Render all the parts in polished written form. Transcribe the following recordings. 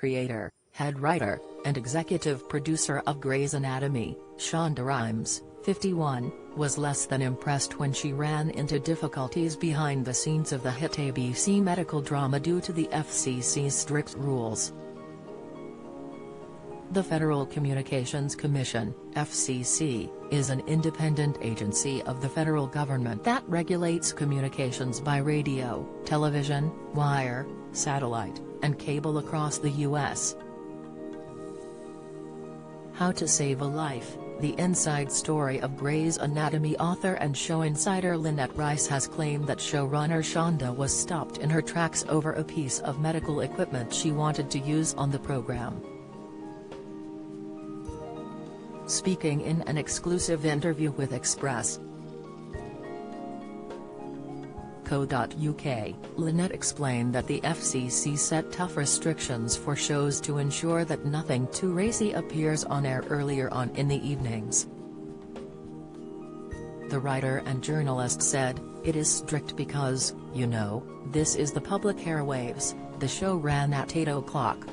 creator, head writer, and executive producer of Grey's Anatomy, Shonda Rhimes, 51, was less than impressed when she ran into difficulties behind the scenes of the hit ABC medical drama due to the FCC's strict rules. The Federal Communications Commission, FCC, is an independent agency of the federal government that regulates communications by radio, television, wire, satellite, and cable across the U.S. How to Save a Life, the inside story of Grey's Anatomy author and show insider Lynette Rice has claimed that showrunner Shonda was stopped in her tracks over a piece of medical equipment she wanted to use on the program. Speaking in an exclusive interview with Express.co.uk, Lynette explained that the FCC set tough restrictions for shows to ensure that nothing too racy appears on air earlier on in the evenings. The writer and journalist said, "It is strict because, you know, this is the public airwaves, the show ran at 8 o'clock.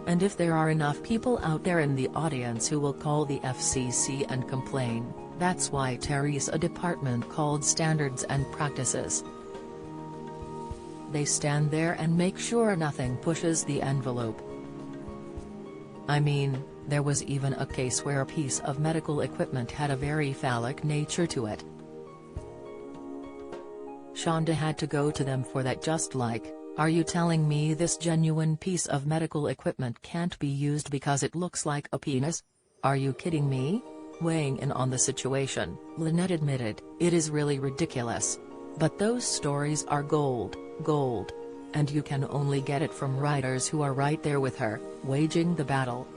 And if there are enough people out there in the audience who will call the FCC and complain, that's why there's a department called Standards and Practices. They stand there and make sure nothing pushes the envelope. I mean, there was even a case where a piece of medical equipment had a very phallic nature to it. Shonda had to go to them for that, just like, are you telling me this genuine piece of medical equipment can't be used because it looks like a penis? Are you kidding me?" Weighing in on the situation, Lynette admitted, "It is really ridiculous. But those stories are gold. And you can only get it from writers who are right there with her, waging the battle."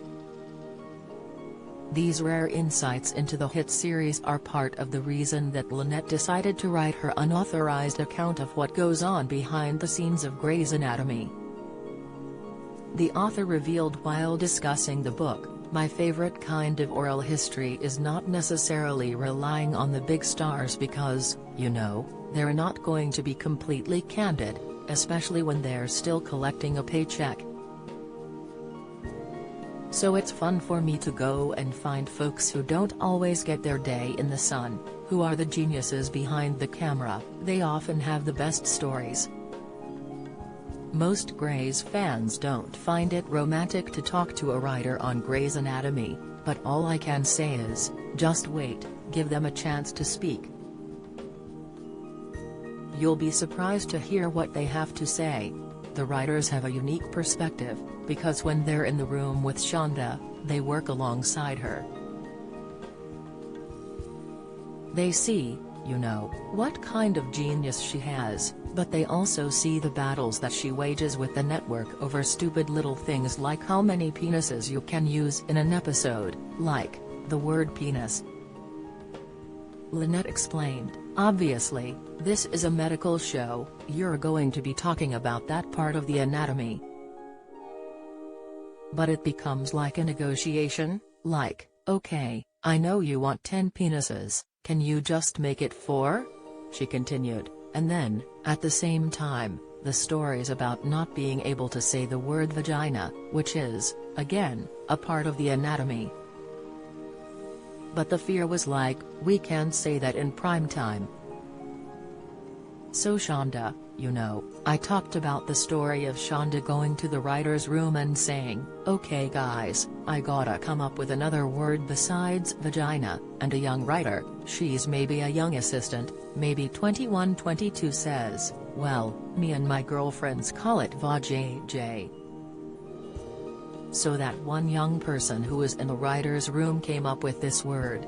These rare insights into the hit series are part of the reason that Lynette decided to write her unauthorized account of what goes on behind the scenes of Grey's Anatomy. The author revealed while discussing the book, "My favorite kind of oral history is not necessarily relying on the big stars because, you know, they're not going to be completely candid, especially when they're still collecting a paycheck. So it's fun for me to go and find folks who don't always get their day in the sun, who are the geniuses behind the camera. They often have the best stories. Most Grey's fans don't find it romantic to talk to a writer on Grey's Anatomy, but all I can say is, just wait, give them a chance to speak. You'll be surprised to hear what they have to say. The writers have a unique perspective, because when they're in the room with Shonda, they work alongside her. They see, you know, what kind of genius she has, but they also see the battles that she wages with the network over stupid little things like how many penises you can use in an episode, like the word penis." Lynette explained, "Obviously, this is a medical show, you're going to be talking about that part of the anatomy. But it becomes like a negotiation, like, okay, I know you want 10 penises, can you just make it 4? She continued, and then, at the same time, the stories about not being able to say the word vagina, which is, again, a part of the anatomy. But the fear was like, we can't say that in prime time. So Shonda, you know, I talked about the story of Shonda going to the writer's room and saying, okay guys, I gotta come up with another word besides vagina, and a young writer, she's maybe a young assistant, maybe 21-22 says, well, me and my girlfriends call it vajj. So that one young person who was in the writer's room came up with this word,